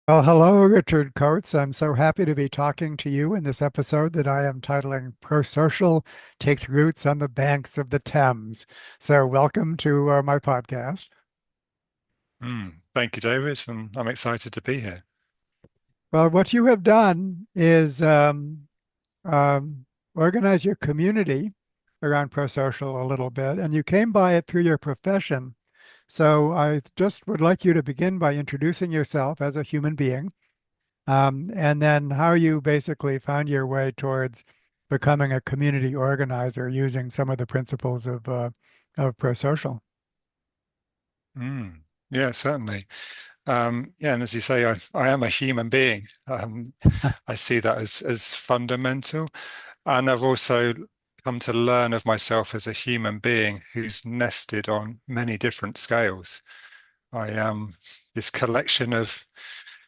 Well, hello, Richard Coates. I'm so happy to be talking to you in this episode that I am titling Prosocial Takes Roots on the Banks of the Thames. So, welcome to my podcast. Thank you, David, and I'm excited to be here. Well, what you have done is um, organize your community around prosocial a little bit, and you came by it through your profession. So, I just would like you to begin by introducing yourself as a human being. And then how you basically found your way towards becoming a community organizer using some of the principles of prosocial. Mm, yeah, certainly. Yeah, and as you say, I am a human being. I see that as fundamental, and I've also come to learn of myself as a human being who's nested on many different scales. I am this collection of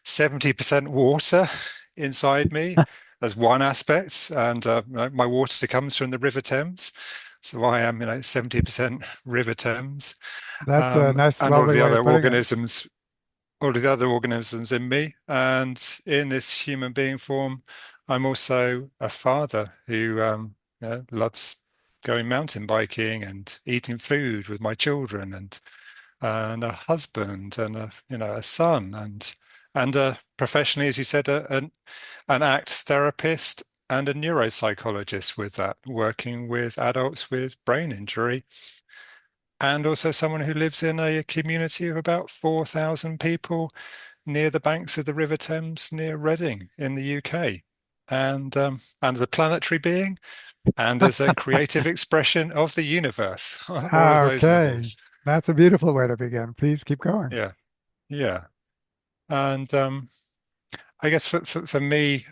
70% water inside me as one aspect, and my water comes from the River Thames. So I am, 70% River Thames, That's a nice, and all of lovely the way other of putting it. organisms, all of the other organisms in me. And in this human being form, I'm also a father who loves going mountain biking and eating food with my children, and a husband and a son and professionally, as you said, an ACT therapist and a neuropsychologist with that, working with adults with brain injury, and also someone who lives in a community of about 4,000 people near the banks of the River Thames near Reading in the UK. And as a planetary being and as a creative expression of the universe on all of those Okay. levels. That's a beautiful way to begin. Please keep going. Yeah. Yeah. And I guess for me,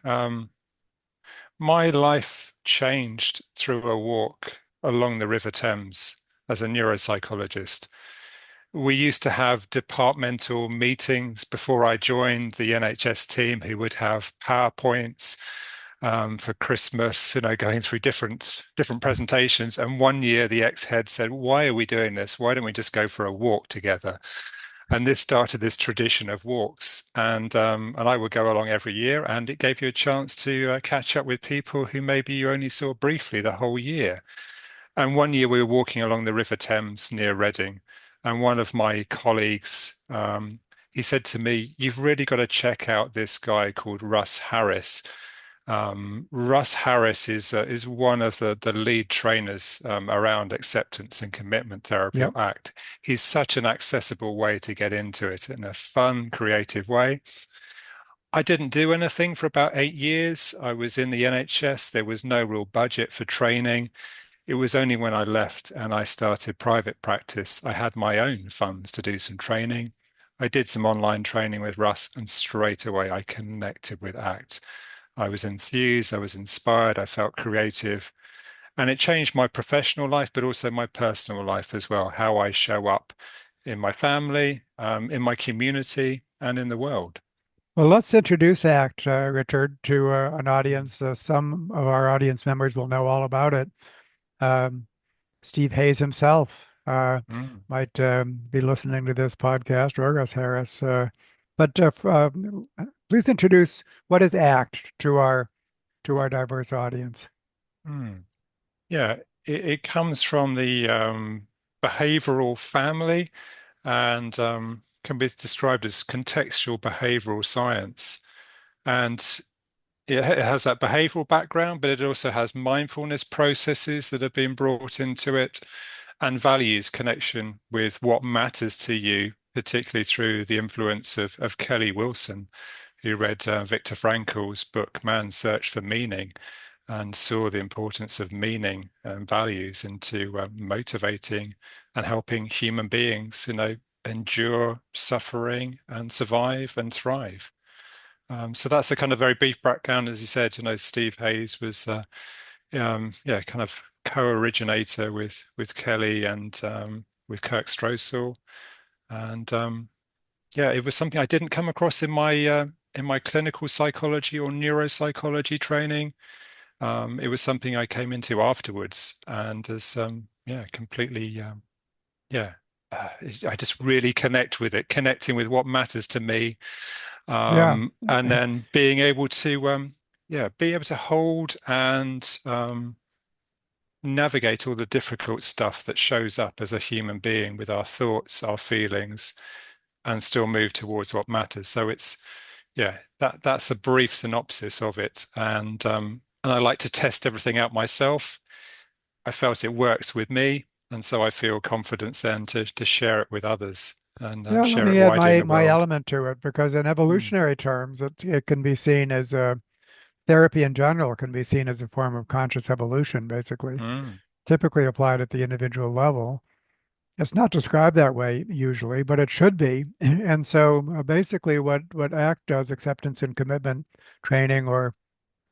my life changed through a walk along the River Thames as a neuropsychologist. We used to have departmental meetings before I joined the NHS team who would have PowerPoints for Christmas, going through different presentations. And one year the ex-head said, "Why are we doing this? Why don't we just go for a walk together?" And this started this tradition of walks, and I would go along every year, and it gave you a chance to catch up with people who maybe you only saw briefly the whole year. And one year we were walking along the River Thames near Reading, and one of my colleagues, he said to me, "You've really got to check out this guy called Russ Harris." Russ Harris is one of the lead trainers around acceptance and commitment therapy Yep. or ACT. He's such an accessible way to get into it in a fun, creative way. I didn't do anything for about 8 years. I was in the NHS. There was no real budget for training. It was only when I left and I started private practice, I had my own funds to do some training. I did some online training with Russ, and straight away I connected with ACT. I was enthused, I was inspired, I felt creative, and it changed my professional life, but also my personal life as well, how I show up in my family, in my community, and in the world. Well, let's introduce ACT, Richard, to an audience. Some of our audience members will know all about it. Um, Steve Hayes himself Mm. might be listening to this podcast, or Russ Harris. But please introduce what is ACT to our diverse audience. Mm. Yeah, it comes from the behavioral family and can be described as contextual behavioral science. And it has that behavioral background, but it also has mindfulness processes that have been brought into it and values connection with what matters to you, particularly through the influence of Kelly Wilson, who read Viktor Frankl's book, Man's Search for Meaning, and saw the importance of meaning and values into motivating and helping human beings, endure suffering and survive and thrive. So that's a kind of very brief background. As you said, Steve Hayes was, yeah, kind of co-originator with Kelly and with Kirk Strosahl, and yeah, it was something I didn't come across in my clinical psychology or neuropsychology training. It was something I came into afterwards, and as yeah, completely, yeah. I just really connect with it, connecting with what matters to me, Yeah. And then being able to, yeah, be able to hold and navigate all the difficult stuff that shows up as a human being with our thoughts, our feelings, and still move towards what matters. So it's, yeah, that's a brief synopsis of it. And I like to test everything out myself. I felt it works with me, and so I feel confidence then to share it with others and Yeah, let share it me add widely in my the my world. element to it because in Mm, evolutionary terms, it can be seen as therapy in general can be seen as a form of conscious evolution, basically, mm, typically applied at the individual level. It's not described that way usually, but it should be. And so basically what ACT does, acceptance and commitment training or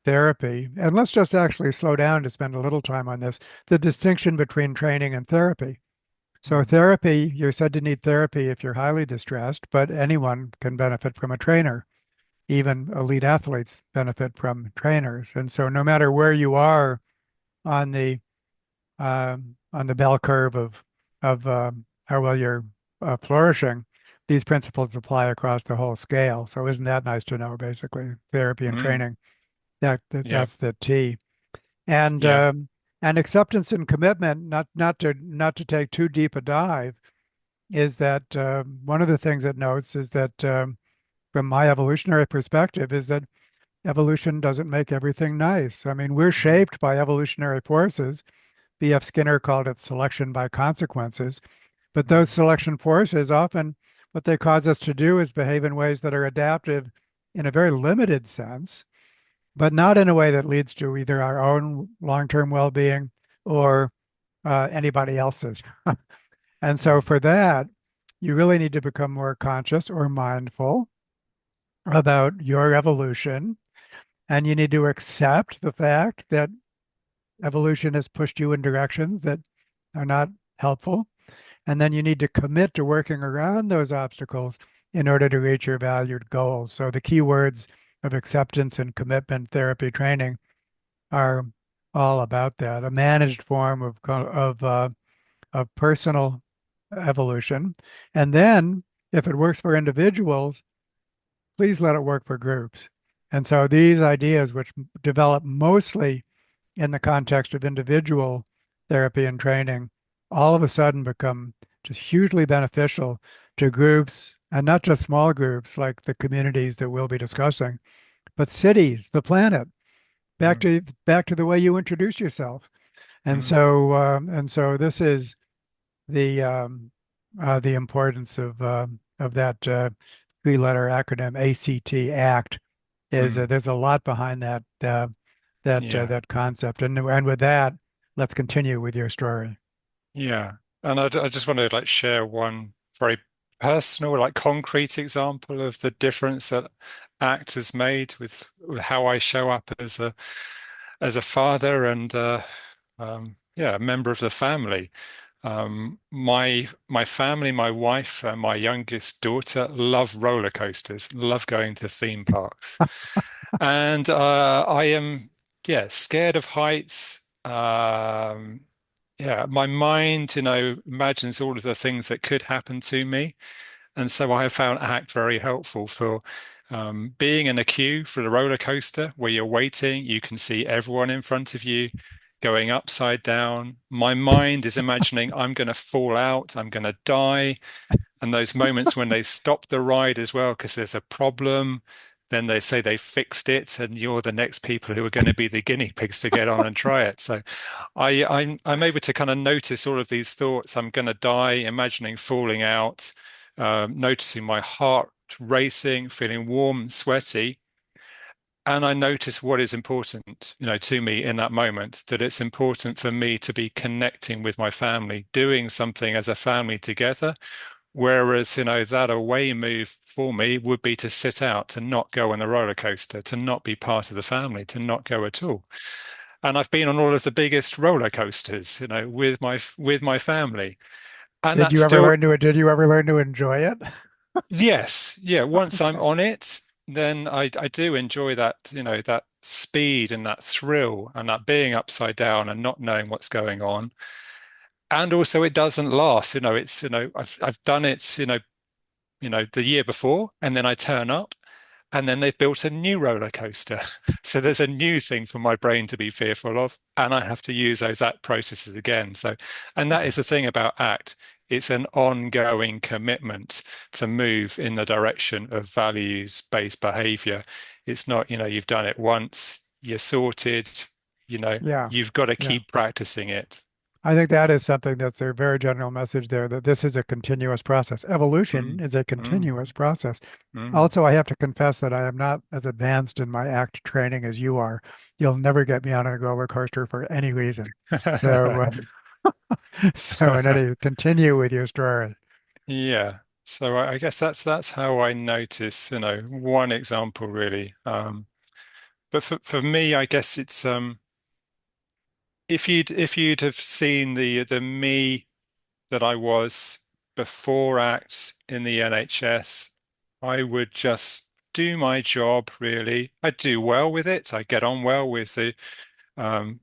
therapy, and let's just actually slow down to spend a little time on this, the distinction between training and therapy. So mm, therapy, you're said to need therapy if you're highly distressed, but anyone can benefit from a trainer. Even elite athletes benefit from trainers. And so no matter where you are on the bell curve of how well you're flourishing, these principles apply across the whole scale. So isn't that nice to know, basically? Therapy and mm. training. Yeah, That's the T. And yeah. um, and acceptance and commitment, not to take too deep a dive, is that one of the things it notes is that from my evolutionary perspective is that evolution doesn't make everything nice. I mean, we're Mm, shaped by evolutionary forces. B.F. Skinner called it selection by consequences. But those mm, selection forces often what they cause us to do is behave in ways that are adaptive in a very limited sense, but not in a way that leads to either our own long-term well-being or anybody else's. And so mm, for that, you really need to become more conscious or mindful about your evolution. And you need to accept the fact that evolution has pushed you in directions that are not helpful. And then you need to commit to working around those obstacles in order to reach your valued goals. So the key words of acceptance and commitment therapy training are all about that. A managed form of personal evolution. And then if it works for individuals, please let it work for groups. And so these ideas, which develop mostly in the context of individual therapy and training, all of a sudden become just hugely beneficial to groups, and not just small groups like the communities that we'll be discussing, but cities, the planet, back mm, to back to the way you introduced yourself. And mm. so this is the importance of that three-letter acronym ACT ACT is Mm. there's a lot behind Yeah, that concept. And with that, let's continue with your story. yeah. And I just want to like share one very personal, like concrete example of the difference that ACT has made with how I show up as a father and yeah, a member of the family. My family, my wife, and my youngest daughter love roller coasters, love going to theme parks. And I am, yeah, scared of heights. Yeah, my mind, imagines all of the things that could happen to me. And so I have found ACT very helpful for being in a queue for the roller coaster where you're waiting. You can see everyone in front of you going upside down. My mind is imagining I'm going to fall out, I'm going to die. And those moments when they stop the ride as well because there's a problem, then they say they fixed it, and you're the next people who are going to be the guinea pigs to get on and try it. So I'm able to kind of notice all of these thoughts. I'm going to die, imagining falling out, noticing my heart racing, feeling warm and sweaty. And I notice what is important, to me in that moment, that it's important for me to be connecting with my family, doing something as a family together. Whereas, that away move for me would be to sit out, to not go on the roller coaster, to not be part of the family, to not go at all. And I've been on all of the biggest roller coasters, with my family. And that's still, Did you ever learn to enjoy it? yes, yeah. Once I'm Okay. on it, then I do enjoy that, that speed and that thrill and that being upside down and not knowing what's going on. And also it doesn't last, it's, I've done it, the year before, and then I turn up. And then they've built a new roller coaster. So there's a new thing for my brain to be fearful of, and I have to use those ACT processes again. So, and that is the thing about ACT. It's an ongoing commitment to move in the direction of values-based behavior. It's not, you've done it once, you're sorted, Yeah. you've got to Yeah. keep practicing it. I think that is something that's a very general message there, that this is a continuous process. Evolution Mm, is a mm, continuous process. mm. Also, I have to confess that I am not as advanced in my ACT training as you are. You'll never get me on a roller coaster for any reason. So, so in any, continue with your story. Yeah. So I guess that's how I notice, one example really. But for me, I guess it's if you'd have seen the me that I was before ACT in the NHS, I would just do my job really. I do well with it. I get on well with the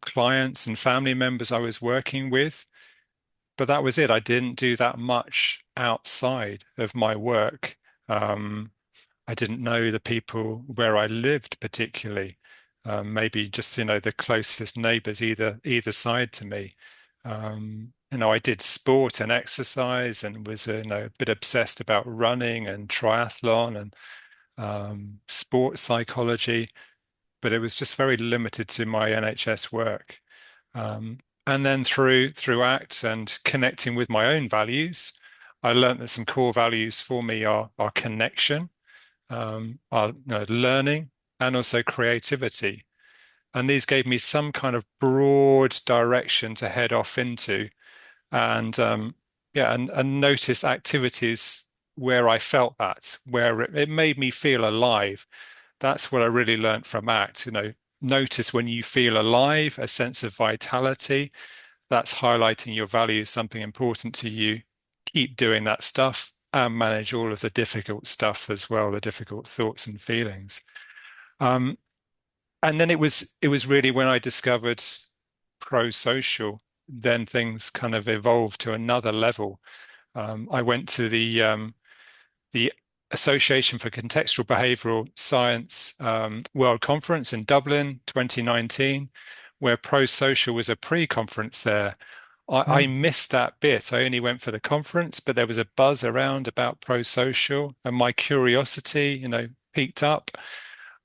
clients and family members I was working with. But that was it. I didn't do that much outside of my work. Um, I didn't know the people where I lived particularly. Maybe just, the closest neighbors either side to me. I did sport and exercise and was, a bit obsessed about running and triathlon and sports psychology, but it was just very limited to my NHS work. And then through ACT and connecting with my own values, I learned that some core values for me are connection, are learning, and also creativity. And these gave me some kind of broad direction to head off into, and yeah, and notice activities where I felt that, where it made me feel alive. That's what I really learned from ACT. Notice when you feel alive, a sense of vitality. That's highlighting your values, something important to you. Keep doing that stuff and manage all of the difficult stuff as well, the difficult thoughts and feelings. Um, and then it was really when I discovered prosocial, then things kind of evolved to another level. I went to the Association for Contextual Behavioral Science World Conference in Dublin 2019, where prosocial was a pre-conference there. I Hmm. missed that bit. I only went for the conference, but there was a buzz around about prosocial, and my curiosity, piqued up.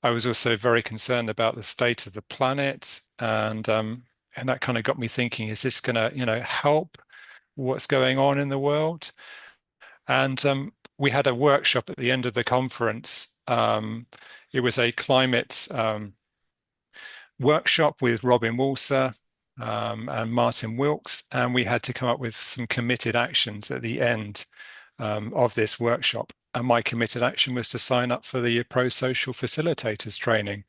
I was also very concerned about the state of the planet, and that kind of got me thinking: is this going to, help what's going on in the world? And we had a workshop at the end of the conference. It was a climate workshop with Robin Walser and Martin Wilkes, and we had to come up with some committed actions at the end of this workshop. And my committed action was to sign up for the Prosocial Facilitators training,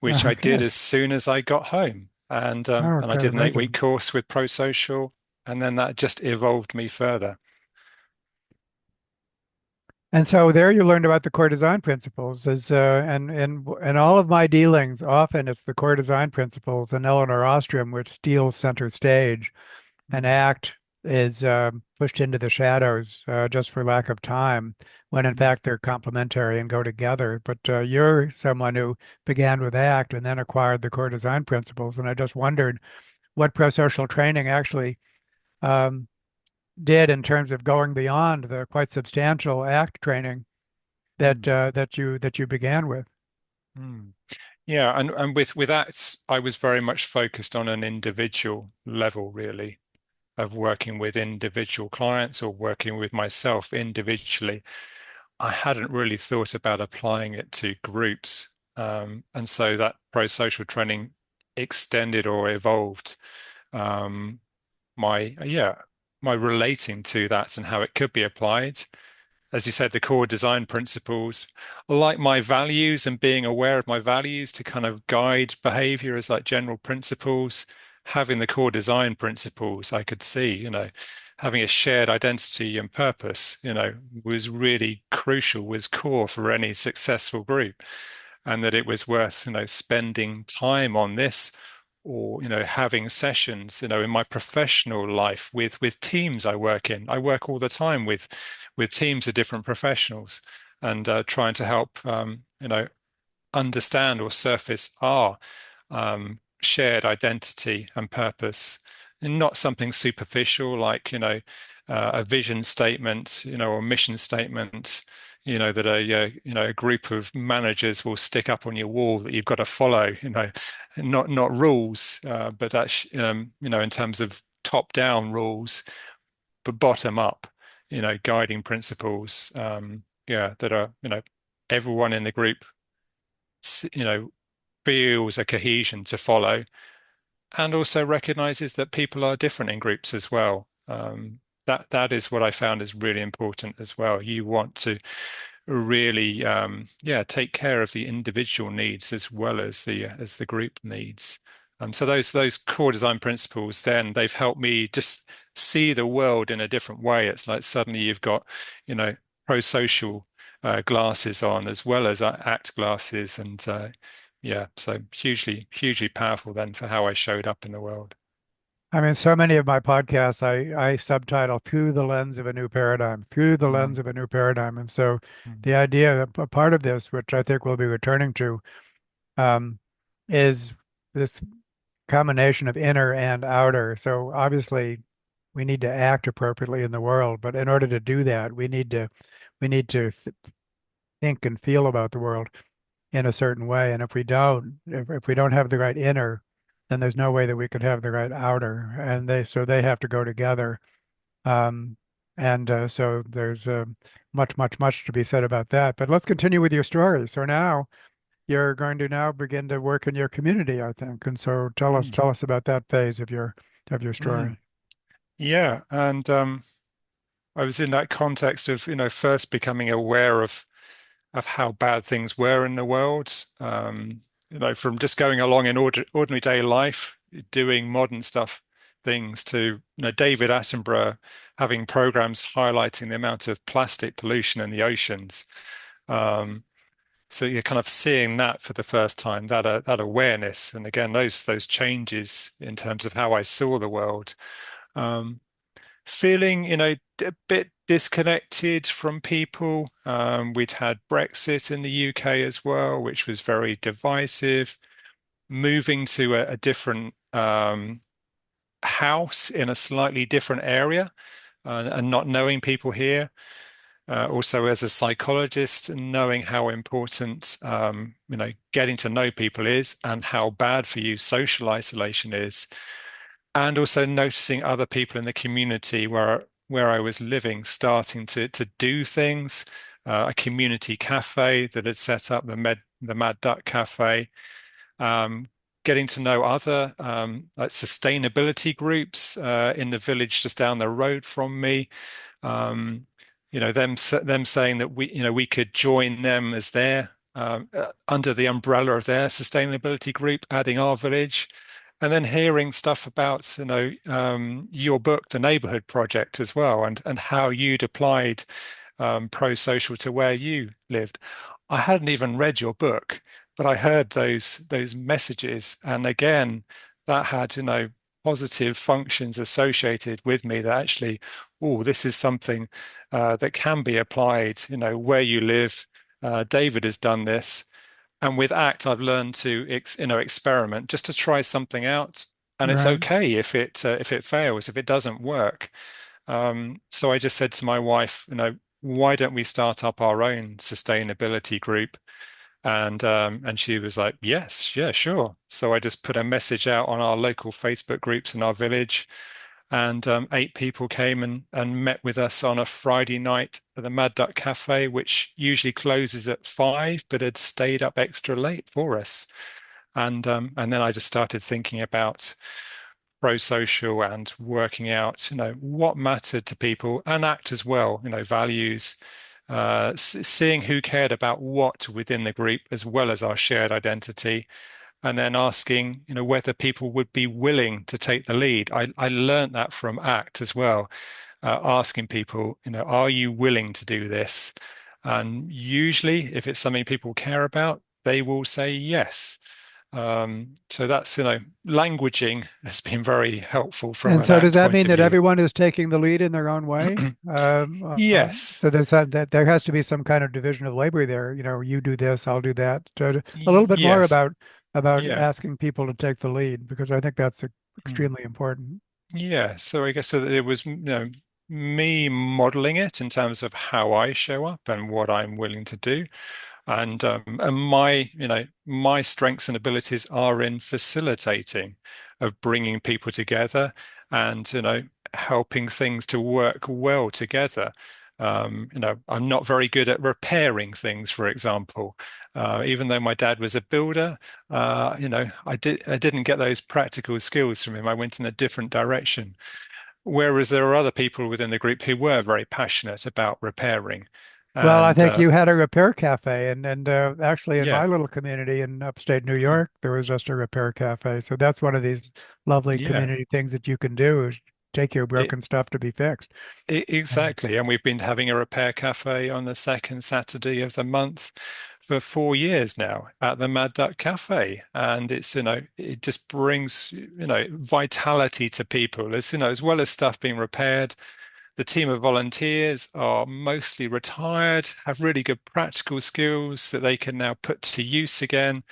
which I did Okay. as soon as I got home. And I Okay. did an 8 week Amazing. course with Prosocial, and then that just evolved me further. And so there you learned about the core design principles and in all of my dealings, often it's the core design principles and Eleanor Ostrom which steals center stage. An Mm, act is pushed into the shadows just for lack of time, when in mm, fact they're complementary and go together. But you're someone who began with ACT and then acquired the core design principles. And I just wondered what pro-social training actually um, did in terms of going beyond the quite substantial ACT training mm, that you began with. mm. Yeah, and with that, I was very much focused on an individual level, really, of working with individual clients or working with myself individually. I hadn't really thought about applying it to groups. And so that pro-social training extended or evolved um, my relating to that and how it could be applied. As you said, the core design principles, like my values and being aware of my values to kind of guide behavior as like general principles. Having the core design principles, I could see, having a shared identity and purpose, was really crucial, was core for any successful group, and that it was worth, spending time on this or having sessions in my professional life with teams I work in. I work all the time with teams of different professionals and trying to help understand or surface our shared identity and purpose, and not something superficial like, a vision statement, or mission statement, that a group of managers will stick up on your wall that you've got to follow, not rules, but actually, in terms of top-down rules, but bottom up, guiding principles, that are, everyone in the group, you know, feels a cohesion to follow, and also recognizes that people are different in groups as well. That is what I found is really important as well. You want to really, take care of the individual needs as well as the group needs. So those core design principles, then they've helped me just see the world in a different way. It's like suddenly you've got, pro-social glasses on as well as ACT glasses, and so hugely powerful then for how I showed up in the world. I mean, so many of my podcasts, I subtitle through the lens of a new paradigm, through the lens Mm, of a new paradigm. And so mm, the idea, a part of this, which I think we'll be returning to, um, is this combination of inner and outer. So obviously we need to act appropriately in the world, but in order to do that, we need to think and feel about the world in a certain way. And if we don't have the right inner, then there's no way that we could have the right outer. And they have to go together. Um, and so there's much to be said about that. But let's continue with your story. So now you're going to now begin to work in your community, I think. And so mm, tell us about that phase of your mm. story. Yeah, and I was in that context of, first becoming aware of how bad things were in the world. From just going along in ordinary day life, doing modern things to, David Attenborough having programs highlighting the amount of plastic pollution in the oceans. Um, so you're kind of seeing that for the first time, that awareness, and again those changes in terms of how I saw the world. Um, Feeling, a bit disconnected from people. We'd had Brexit in the UK as well, which was very divisive. Moving to a different house in a slightly different area, and not knowing people here. Also, as a psychologist, knowing how important, getting to know people is, and how bad for you social isolation is, and also noticing other people in the community where I was living starting to do things. A community cafe that had set up, the Mad Duck Cafe. Um, Getting to know other like sustainability groups in the village just down the road from me. Um, them saying that we could join them as their under the umbrella of their sustainability group, adding our village, and then hearing stuff about your book, The Neighborhood Project, as well, and how you'd applied pro-social to where you lived. I hadn't even read your book, but I heard those messages, and again, that had positive functions associated with me that actually, oh, this is something that can be applied, where you live. David has done this. And with ACT, I've learned to experiment just to try something out, and it's Right. okay if it fails, if it doesn't work. So I just said to my wife, why don't we start up our own sustainability group? And she was like, yes, yeah, sure. So I just put a message out on our local Facebook groups in our village, and 8 people came and met with us on a Friday night at the Mad Duck Cafe, which usually closes at 5, but had stayed up extra late for us. And then I just started thinking about pro-social and working out, what mattered to people, and ACT as well, values, seeing who cared about what within the group as well as our shared identity, and then asking, whether people would be willing to take the lead. I learned that from ACT as well, asking people, are you willing to do this? And usually, if it's something people care about, they will say yes. So that's, languaging has been very helpful from And an so does ACT that point mean of that view. everyone is taking the lead in their own way? Yes. So that there has to be some kind of division of labor there. You know, you do this, I'll do that. So a little bit more Yes. about Yeah. asking people to take the lead because I think that's Mm. extremely important. Yeah. So I guess that it was, me modeling it in terms of how I show up and what I'm willing to do. And my strengths and abilities are in facilitating, of bringing people together, and helping things to work well together. I'm not very good at repairing things, for example. Even though my dad was a builder, I didn't get those practical skills from him. I went in a different direction. Whereas there are other people within the group who were very passionate about repairing. Well, I And think you had a repair cafe, and actually in my yeah, little community in upstate New mm, York, there was just a repair cafe. So that's one of these lovely yeah. community things that you can do is take your It, broken stuff to be fixed. And exactly. And we've been having a repair cafe on the second Saturday of the month for 4 years now at the Mad Duck Cafe. And it's, it just brings, vitality to people. As well as stuff being repaired, the team of volunteers are mostly retired, have really good practical skills that they can now put to use again.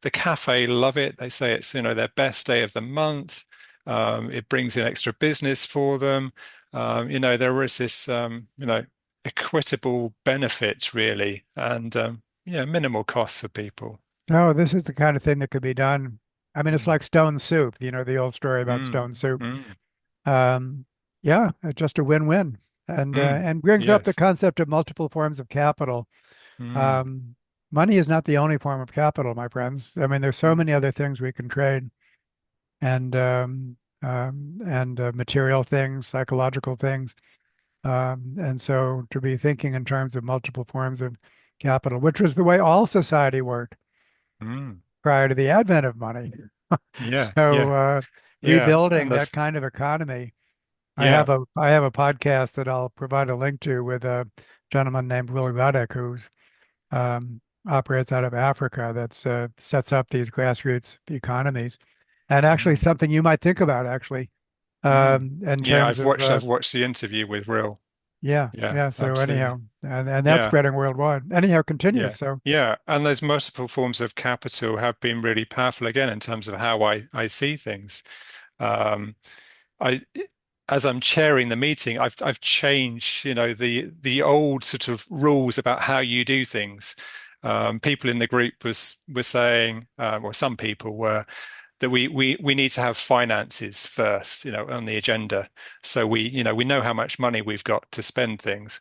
The cafe love it. They say it's, their best day of the month. It brings in extra business for them. There is this, equitable benefit really, and yeah, minimal costs for people. no, this is the kind of thing that could be done. I mean, it's Mm, like stone soup, you know, the old story about mm, stone soup. mm, Um, yeah, it's just a win-win, and brings up the yes. concept of multiple forms of capital. Mm, Um, Money is not the only form of capital, my friends. I mean, there's so mm, many other things we can trade, and material things, psychological things, and so to be thinking in terms of multiple forms of capital, which was the way all society worked mm. prior to the advent of money. Yeah, So yeah, yeah. rebuilding And that that's, kind of economy. yeah. I have a podcast that I'll provide a link to with a gentleman named Will Ruddick who's operates out of Africa that sets up these grassroots economies, and actually Mm, something you might think about actually mm. in Yeah, terms of I've watched the interview with Real. yeah, Yeah, yeah. So absolutely. anyhow, and that's Yeah. spreading worldwide. Anyhow, continue. Yeah, So yeah, and those multiple forms of capital have been really powerful again in terms of how I see things. Um, I, as I'm chairing the meeting, I've changed, the old sort of rules about how you do things. People in the group were saying, or some people were, that we need to have finances first, on the agenda, so we know how much money we've got to spend things.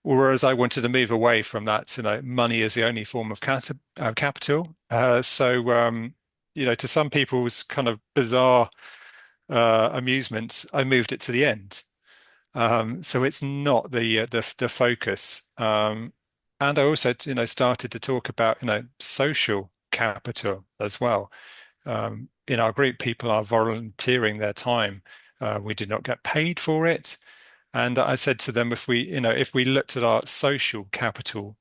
Whereas I wanted to move away from that, money is the only form of capital. To some people's kind of bizarre amusement, I moved it to the end. So it's not the focus. And I also, started to talk about, social capital as well. In our group, people are volunteering their time. We did not get paid for it. And I said to them, if we looked at our social capital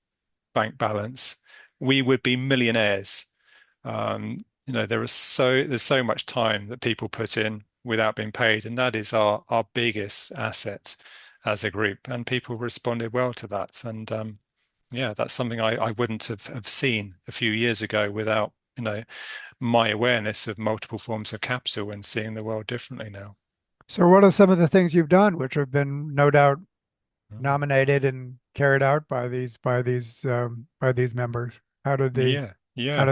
bank balance, we would be millionaires. Um, there's so much time that people put in without being paid, and that is our biggest asset as a group. And people responded well to that. And yeah, that's something I wouldn't have seen a few years ago without, my awareness of multiple forms of capital and seeing the world differently now. so what are some of the things you've done which have been no doubt Mm. nominated and carried out by these members? Yeah, yeah. How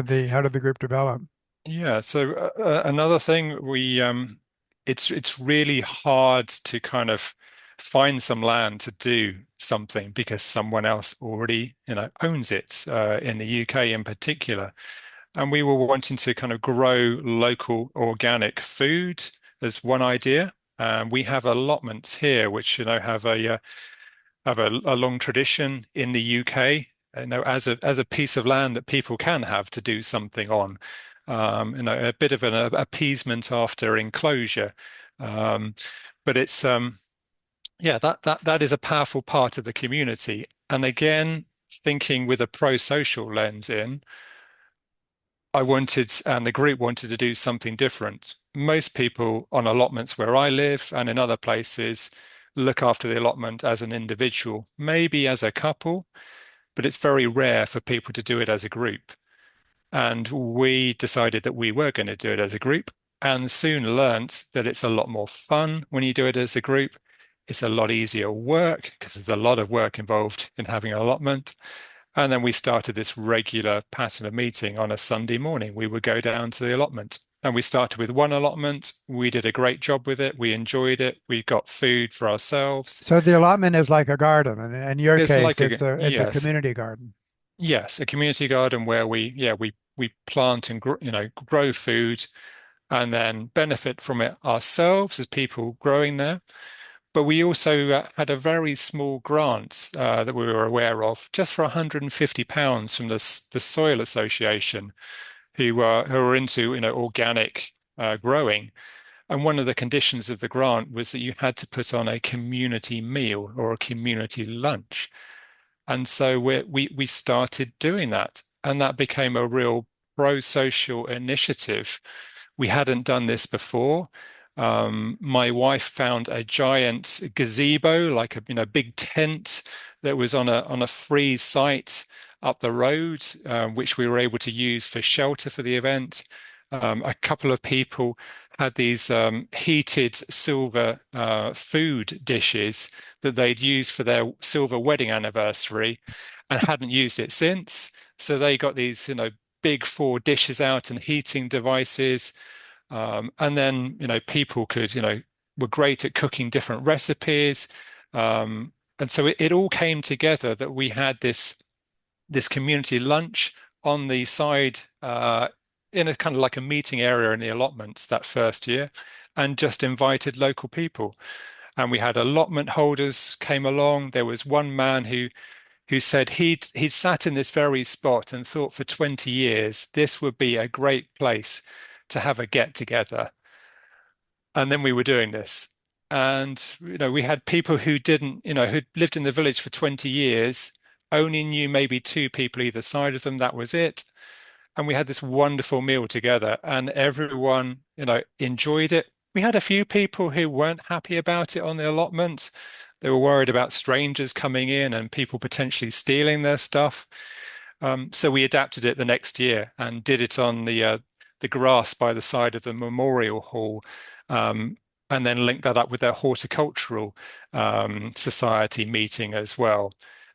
did the group develop? Yeah, so another thing it's really hard to kind of find some land to do something because someone else already, owns it, in the UK in particular. And we were wanting to kind of grow local organic food as one idea. We have allotments here which, have a long tradition in the UK, as a piece of land that people can have to do something on. A bit of an appeasement after enclosure. Um, but it's yeah, that is a powerful part of the community. And again, thinking with a pro-social lens in, I wanted, and the group wanted to do something different. Most people on allotments where I live and in other places look after the allotment as an individual, maybe as a couple, but it's very rare for people to do it as a group. And we decided that we were going to do it as a group and soon learnt that it's a lot more fun when you do it as a group. It's a lot easier work because there's a lot of work involved in having an allotment. And then we started this regular pattern of meeting on a Sunday morning. We would go down to the allotment and we started with one allotment. We did a great job with it. We enjoyed it. We got food for ourselves. So the allotment is like a garden, and in your It's case, like it's a yes, community garden. yes, a community garden where we plant and grow food and then benefit from it ourselves as people growing there. But we also had a very small grant that we were aware of, just for £150 from the Soil Association, who are into organic growing. And one of the conditions of the grant was that you had to put on a community meal or a community lunch. And so we started doing that, and that became a real pro-social initiative. We hadn't done this before. My wife found a giant gazebo, like a big tent that was on a free site up the road, which we were able to use for shelter for the event. A couple of people had these heated silver food dishes that they'd used for their silver wedding anniversary and hadn't used it since. So they got these, big four dishes out and heating devices. And then, people were great at cooking different recipes. And so it all came together that we had this community lunch on the side in a kind of like a meeting area in the allotments that first year and just invited local people. And we had allotment holders came along. There was one man who said he'd sat in this very spot and thought for 20 years this would be a great place to have a get together. And then we were doing this. And we had people who didn't, who'd lived in the village for 20 years, only knew maybe two people either side of them. That was it. And we had this wonderful meal together, and everyone, enjoyed it. We had a few people who weren't happy about it on the allotment. They were worried about strangers coming in and people potentially stealing their stuff. So we adapted it the next year and did it on the grass by the side of the memorial hall, and then linked that up with their horticultural society meeting as well.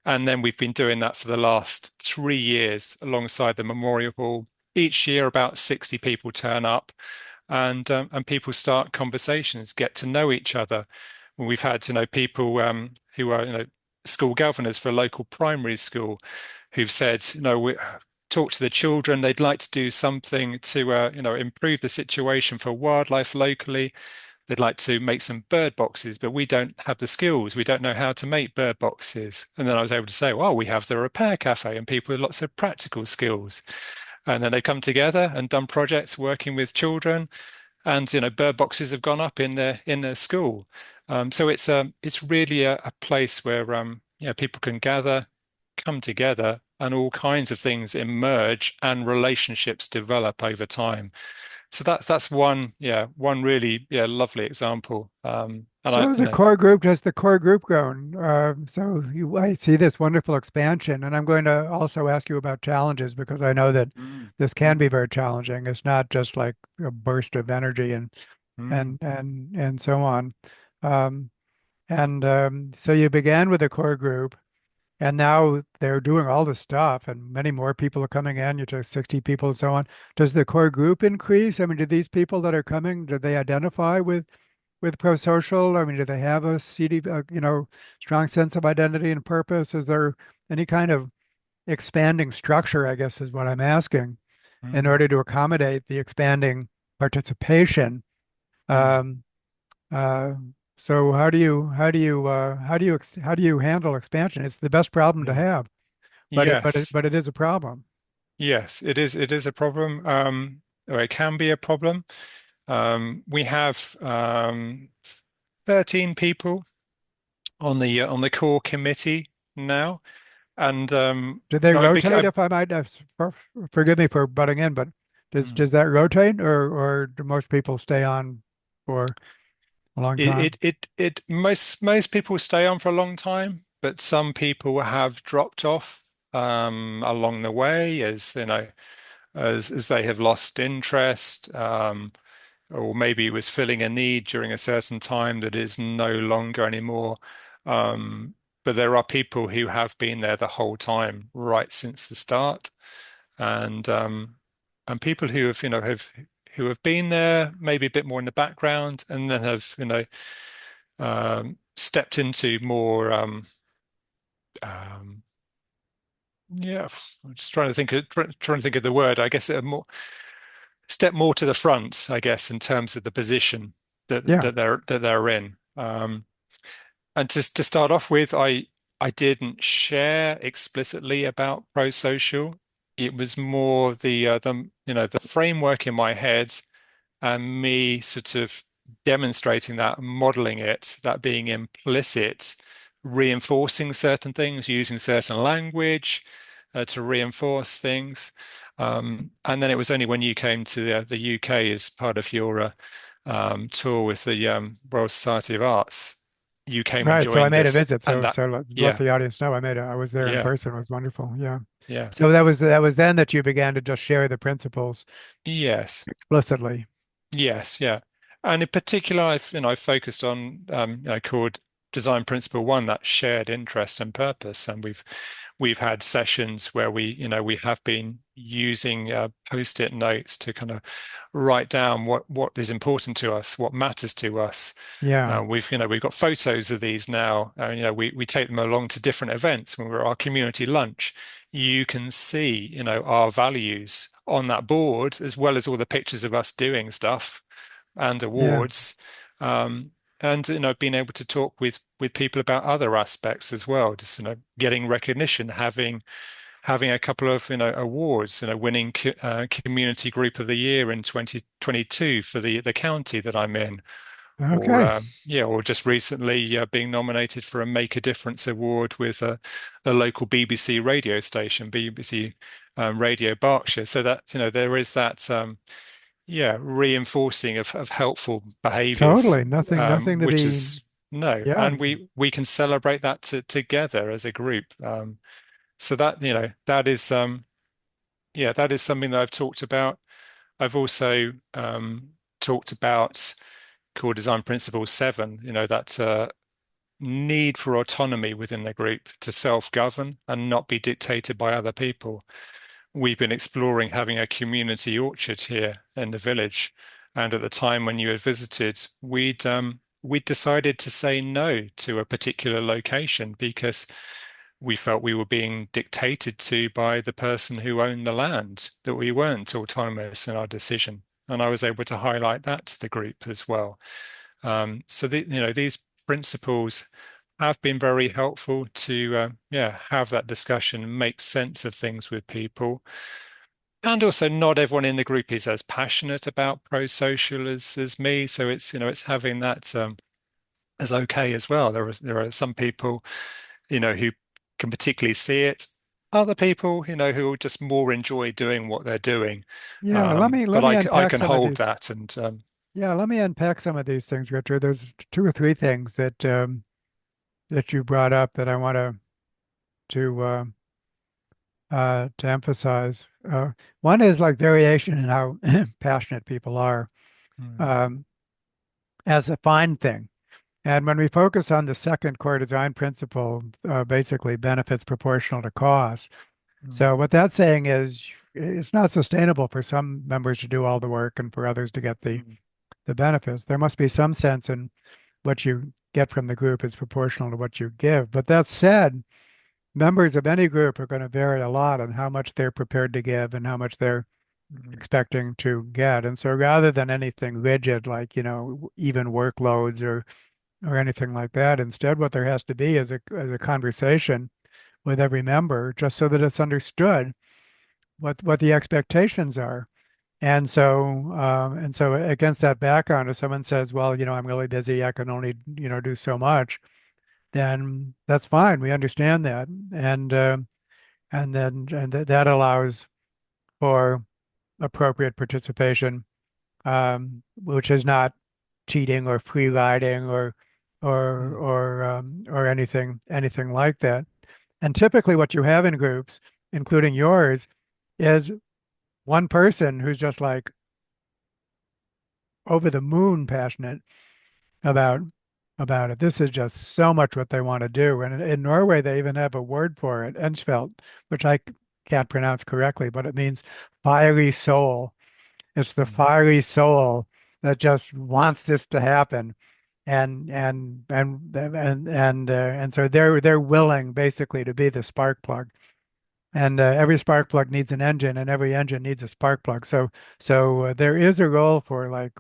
And then we've been doing that for the last 3 years alongside the memorial hall. Each year, about 60 people turn up, and people start conversations, get to know each other. We've had people who are school governors for a local primary school who've said, we talk to the children. They'd like to do something to improve the situation for wildlife locally. They'd like to make some bird boxes, but we don't have the skills. We don't know how to make bird boxes. And then I was able to say, well, we have the repair cafe and people with lots of practical skills. And then they come together and done projects working with children. And bird boxes have gone up in their school. So it's really a place where people can gather, come together, and all kinds of things emerge and relationships develop over time. So that's one really lovely example. And I So the core group, does the core group grown? I see this wonderful expansion, and I'm going to also ask you about challenges because I know that mm, this can mm, be very challenging. It's not just like a burst of energy and mm, and so on. Um, so you began with a core group, and now they're doing all this stuff, and many more people are coming in. You took 60 people and so on. Does the core group increase? I mean, do these people that are coming, do they identify with prosocial? I mean, do they have a strong sense of identity and purpose? Is there any kind of expanding structure, I guess is what I'm asking, in mm, order to accommodate the expanding participation? mm. Um, uh, so how do you handle expansion? It's the best problem to Yeah. have, Yes. but it is a problem. Yes, it is. It is a problem, or it can be a problem. We have 13 people on the core committee now, and Do they it rotate, became if I might, forgive me for butting in, but Does that rotate, or do most people stay on for a long time? Most people stay on for a long time, but some people have dropped off along the way, as you know, as they have lost interest, or maybe it was filling a need during a certain time that is no longer anymore. Um, but there are people who have been there the whole time, right since the start, and um, and people who have, who have been there maybe a bit more in the background, and then have, stepped into more, um, yeah, I'm just trying to think of the word. I guess more step more to the front, I guess, in terms of the position Yeah. that they're in. And to start off with, I didn't share explicitly about prosocial. It was more the framework in my head and me sort of demonstrating that, modeling it, that being implicit, reinforcing certain things, using certain language to reinforce things. And then it was only when you came to the UK as part of your tour with the Royal Society of Arts, you came and Right. So I joined made a us, visit. and So let yeah, the audience know I was there in yeah, person. It was wonderful. Yeah. yeah, So that was then that you began to just share the principles yes. explicitly. Yes, yeah. And in particular, I focused on, called design principle one, that shared interest and purpose. And we've had sessions where we have been using post-it notes to kind of write down what is important to us, what matters to us. Yeah. We've got photos of these now. We take them along to different events. When we're at our community lunch, you can see, our values on that board, as well as all the pictures of us doing stuff and Yeah. awards. Um, and being able to talk with people about other aspects as well, just getting recognition, having a couple of awards, winning community group of the year in 2022 for the county that I'm in, or Okay. or just recently being nominated for a Make a Difference award with the local BBC radio station, BBC Radio Berkshire. So that there is that reinforcing of helpful behaviours, Totally. Nothing to which be. is no, Yeah. and we can celebrate that together as a group. So that that is that is something that I've talked about. I've also talked about core design principle seven, that need for autonomy within the group to self-govern and not be dictated by other people. We've been exploring having a community orchard here in the village, and at the time when you had visited, we'd decided to say no to a particular location because we felt we were being dictated to by the person who owned the land, that we weren't autonomous in our decision. And I was able to highlight that to the group as well. These principles have been very helpful to have that discussion, make sense of things with people. And also, not everyone in the group is as passionate about pro-social as me, so it's having that as okay as well. There are some people who can particularly see it. Other people, who just more enjoy doing what they're doing. Yeah. Let But me I unpack can some of hold these. that and Yeah. Let me unpack some of these things, Richard. There's two or three things that you brought up that I want to to emphasize. One is like variation in how passionate people are, mm, um, as a fine thing. And when we focus on the second core design principle, basically benefits proportional to cost. mm, So what that's saying is it's not sustainable for some members to do all the work and for others to get mm, the benefits. There must be some sense in what you get from the group is proportional to what you give. But that said, members of any group are going to vary a lot on how much they're prepared to give and how much they're mm, expecting to get. And so rather than anything rigid like, even workloads or anything like that, instead what there has to be is a conversation with every member just so that it's understood what the expectations are. And so against that background, if someone says, well, I'm really busy, I can only, do so much, then that's fine. We understand that. And that allows for appropriate participation, which is not cheating or free riding mm, or anything like that. And typically, what you have in groups, including yours, is one person who's just like over the moon passionate about about it. This is just so much what they want to do. And in Norway, they even have a word for it, Ensfelt, which I can't pronounce correctly, but it means fiery soul. It's the mm, fiery soul that just wants this to happen. And so they're willing basically to be the spark plug. And every spark plug needs an engine, and every engine needs a spark plug. So there is a role for like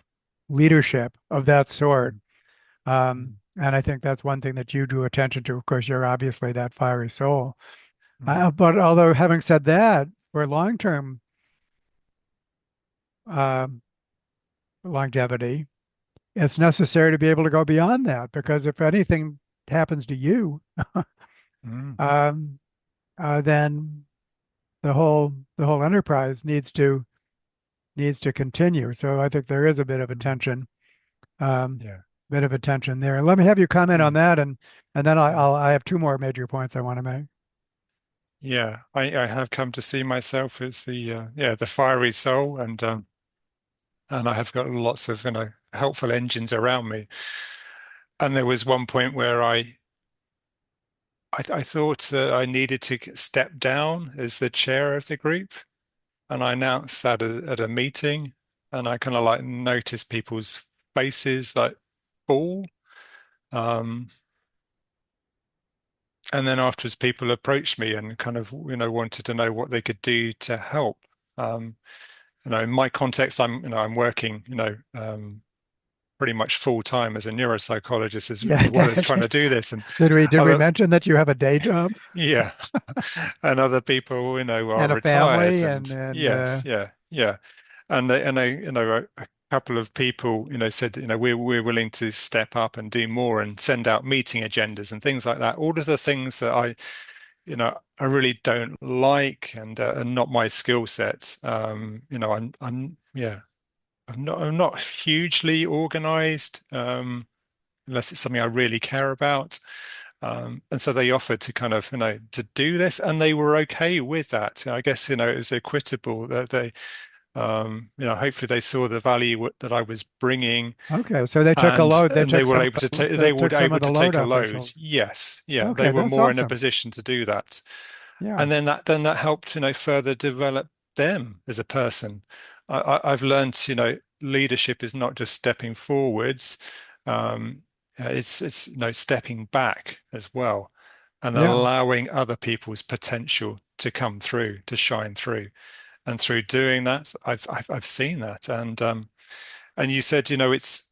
leadership of that sort. mm, And I think that's one thing that you drew attention to. Of course, you're obviously that fiery soul. mm, But although having said that, for long-term uh, longevity, it's necessary to be able to go beyond that because if anything happens to you, mm, um, then the whole enterprise needs to continue. So I think there is a mm, um, yeah. bit of a tension there. Let me have you comment on Mm, that, and then mm. I have two more major points I want to make. Yeah, I have come to see myself as the yeah, the fiery soul, and I have got lots of, helpful engines around me. And there was one point where I thought that I needed to step down as the chair of the group, and I announced that at a meeting, and I kind of like noticed people's faces like fall. Um, and then afterwards, people approached me and kind of, wanted to know what they could do to help. Um, in my context, I'm working, pretty much full time as a neuropsychologist as Yeah. well as trying to do this. And Did we other, mention that you have a day job yeah, and other people, are and a retired, family and and yes, yeah, yeah, a couple of people, said, we're willing to step up and do more and send out meeting agendas and things like that. All of the things that I really don't like and not my skill set. I'm not hugely organized, unless it's something I really care about. And so they offered to kind of, to do this, and they were okay with that. I guess, it was equitable that hopefully they saw the value that I was bringing, okay, so they took a and load. and they were able to take, They they were took some able of the to load take a off their load. shoulders. Yes, yeah, they Okay, were that's more in a awesome. position to do that. Yeah. And then that helped, further develop them as a person. I've learned, leadership is not just stepping forwards, it's stepping back as well, and Yeah. allowing other people's potential to come through, to shine through. And through doing that, I've seen that. And you said, it's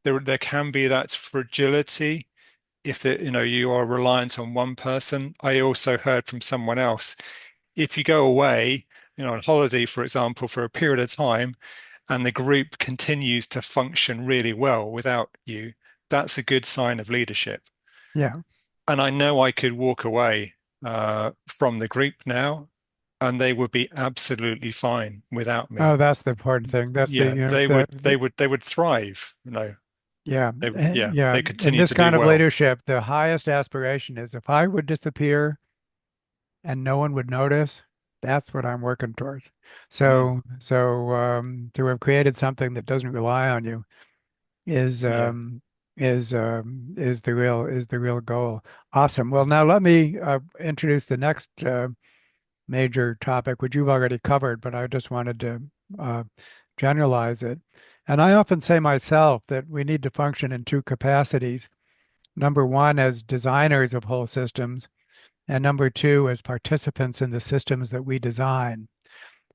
there can be that fragility if you are reliant on one person. I also heard from someone else, if you go away, on holiday, for example, for a period of time, and the group continues to function really well without you, that's a good sign of leadership. Yeah. And I know I could walk away from the group now, and they would be absolutely fine without me. Oh, that's the important thing. That's the, Yeah, you know, they would, they would, they would thrive. yeah. Yeah, Yeah. they In continue this to do kind of well. leadership, the highest aspiration is if I would disappear and no one would notice, that's what I'm working towards. Mm, To have created something that doesn't rely on you is yeah. is the real goal. Awesome. Well, now let me introduce the next major topic, which you've already covered, but I just wanted to uh, generalize it. And I often say myself that we need to function in two capacities. Number one, as designers of whole systems, and number two, as participants in the systems that we design.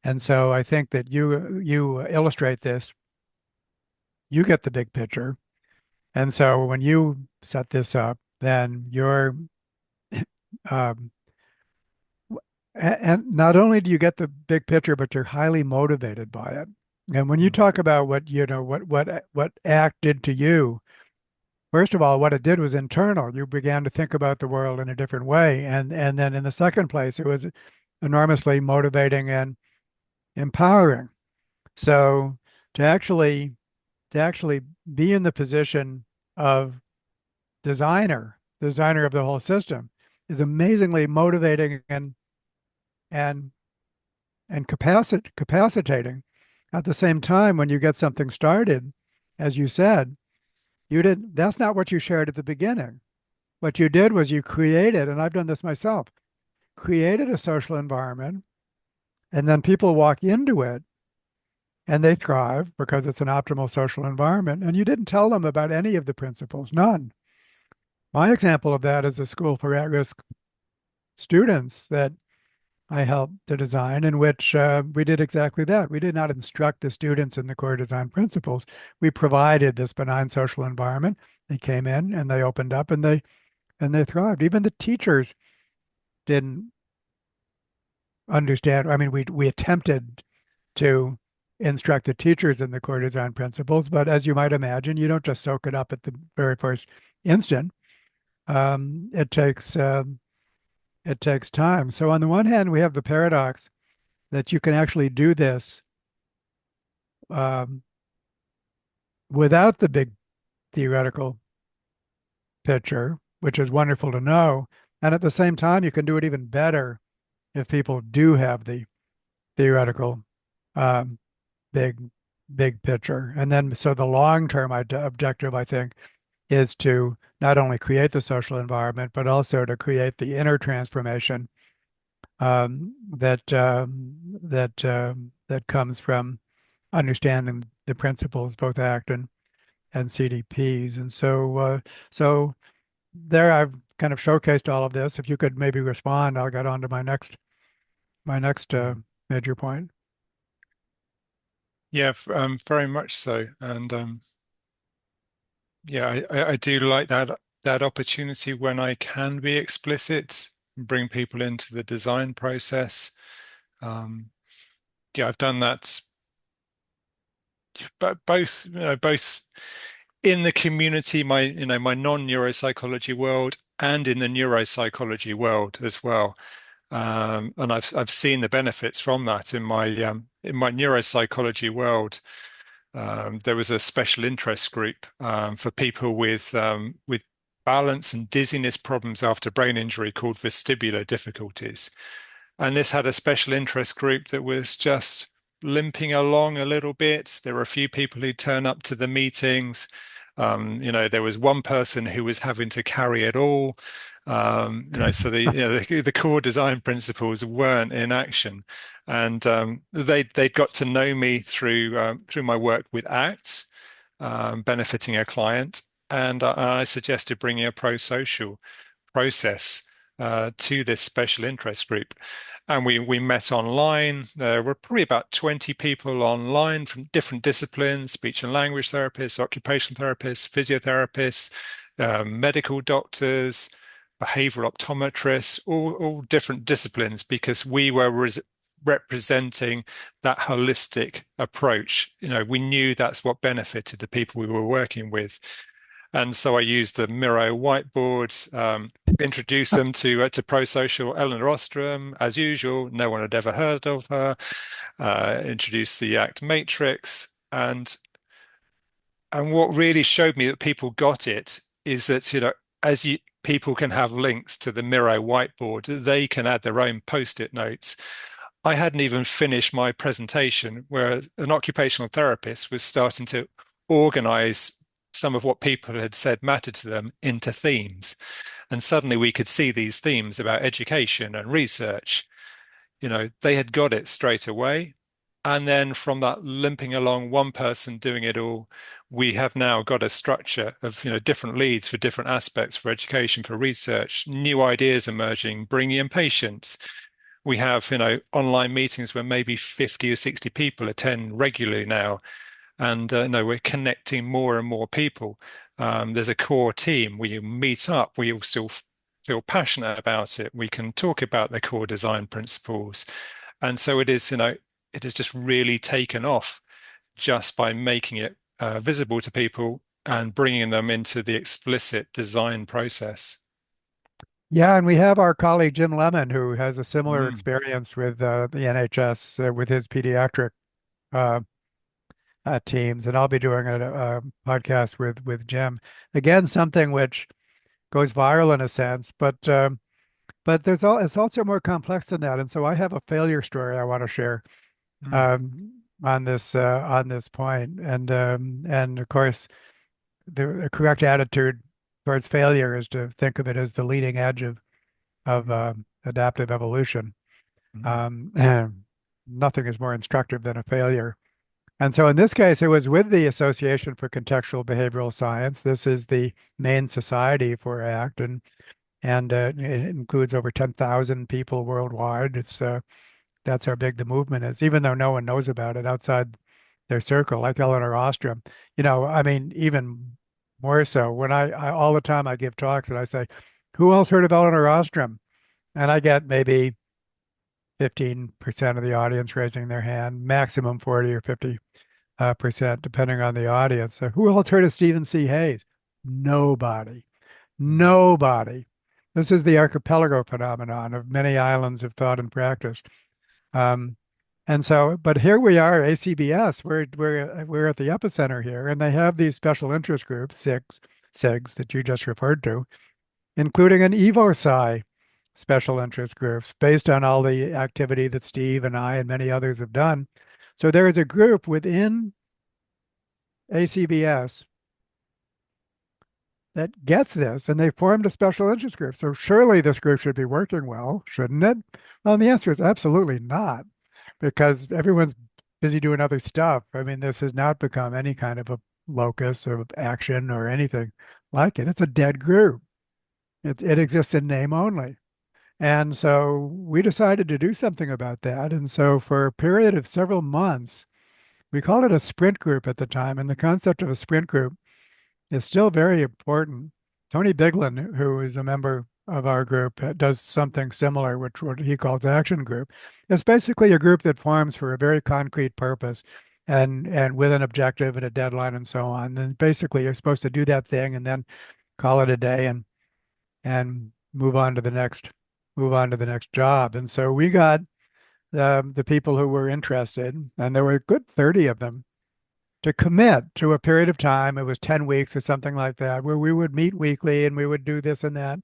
And so I think that you illustrate this. You get the big picture. And so when you set this up, then you're um, and not only do you get the big picture, but you're highly motivated by it. And when you Mm, talk about what you know what ACT did to you, first of all, what it did was internal. You began to think about the world in a different way, and then in the second place, it was enormously motivating empowering. So to actually to actually be in the position of designer of the whole system is amazingly motivating and capacitating. At the same time, when you get something started, as you said, you didn't, that's not what you shared at the beginning. What you did was you created, and I've done this myself, created a social environment, and then people walk into it and they thrive because it's an optimal social environment. And you didn't tell them about any of the principles, none. My example of that is a school for at-risk students that I helped to design, in which we did exactly that. We did not instruct the students in the core design principles. We provided this benign social environment. They came in and they opened up and they thrived. Even the teachers didn't understand. I mean, we attempted to instruct the teachers in the core design principles, but as you might imagine, you don't just soak it up at the very first instant. Um, it takes um, it takes time. So on the one hand, we have the paradox that you can actually do this um, without the big theoretical picture, which is wonderful to know. And at the same time, you can do it even better if people do have the theoretical um, big, big picture. And then, so the long-term objective, I think, is to not only create the social environment, but also to create the inner transformation that comes from understanding the principles, both ACT and CDPs. And so there I've kind of showcased all of this. If you could maybe respond, I'll get on to my next Mm. major point. Yeah, very much so. And yeah, I do like that opportunity when I can be explicit, bring people into the design process. Um, yeah, I've done that, but both in the community, my non-neuropsychology world, and in the neuropsychology world as well. And I've seen the benefits from that in my neuropsychology world. There was a special interest group for people with balance and dizziness problems after brain injury called vestibular difficulties. And this had a special interest group that was just limping along a little bit. There were a few people who turn up to the meetings. There was one person who was having to carry it all. So the core design principles weren't in action, and they got to know me through my work with ACTS, benefiting a client, and I suggested bringing a prosocial process to this special interest group. And we met online. There were probably about 20 people online from different disciplines, speech and language therapists, occupational therapists, physiotherapists, medical doctors, behavioral optometrists, all different disciplines, because we were representing that holistic approach. We knew that's what benefited the people we were working with. And so I used the Miro whiteboard, introduced them to Prosocial. Eleanor Ostrom, as usual, no one had ever heard of her. Introduced the ACT matrix, and what really showed me that people got it is that as people can have links to the Miro whiteboard, they can add their own post-it notes. I hadn't even finished my presentation where an occupational therapist was starting to organize some of what people had said mattered to them into themes. And suddenly we could see these themes about education and research. They had got it straight away. And then from that limping along, one person doing it all, we have now got a structure of, different leads for different aspects for education, for research, new ideas emerging, bringing in patients. We have, online meetings where maybe 50 or 60 people attend regularly now. And no, we're connecting more and more people. There's a core team. We meet up. We all still feel passionate about it. We can talk about the core design principles. And so it has just really taken off just by making it visible to people and bringing them into the explicit design process. Yeah, and we have our colleague Jim Lemon, who has a similar Mm, experience with the NHS with his pediatric uh, teams, and I'll be doing a podcast with Jim. Again, something which goes viral in a sense, but it's also more complex than that. And so I have a failure story I want to share mm, on this point, and of course the correct attitude towards failure is to think of it as the leading edge of mm, adaptive evolution. mm, And nothing is more instructive than a failure. And so in this case, it was with the Association for Contextual Behavioral Science. This is the main society for ACT, and it includes over 10,000 people worldwide. It's That's how big the movement is, even though no one knows about it outside their circle, like Eleanor Ostrom. I mean, even more so when I all the time I give talks and I say, "Who else heard of Eleanor Ostrom?" And I get maybe 15% of the audience raising their hand, maximum 40 or 50 percent, depending on the audience. So who else heard of Stephen C. Hayes? Nobody. mm, Nobody. This is the archipelago phenomenon of many islands of thought and practice. Um, and so, but here we are, ACBS, we're at the epicenter here, and they have these special interest groups, SIGs that you just referred to, including an EvoSci special interest groups based on all the activity that Steve and I and many others have done. So there is a group within ACBS that gets this, and they formed a special interest group. So surely this group should be working well, shouldn't it? Well, the answer is absolutely not, because everyone's busy doing other stuff. I mean, this has not become any kind of a locus of action or anything like it. It's a dead group. It exists in name only. And so we decided to do something about that. And so for a period of several months, we called it a sprint group at the time. And the concept of a sprint group is still very important. Tony Biglin, who is a member of our group, does something similar, which what he calls action group. It's basically a group that forms for a very concrete purpose and with an objective and a deadline and so on. And basically you're supposed to do that thing and then call it a day and move on to the next job. And so we got the people who were interested, and there were a good 30 of them, to commit to a period of time. It was 10 weeks or something like that, where we would meet weekly and we would do this and that.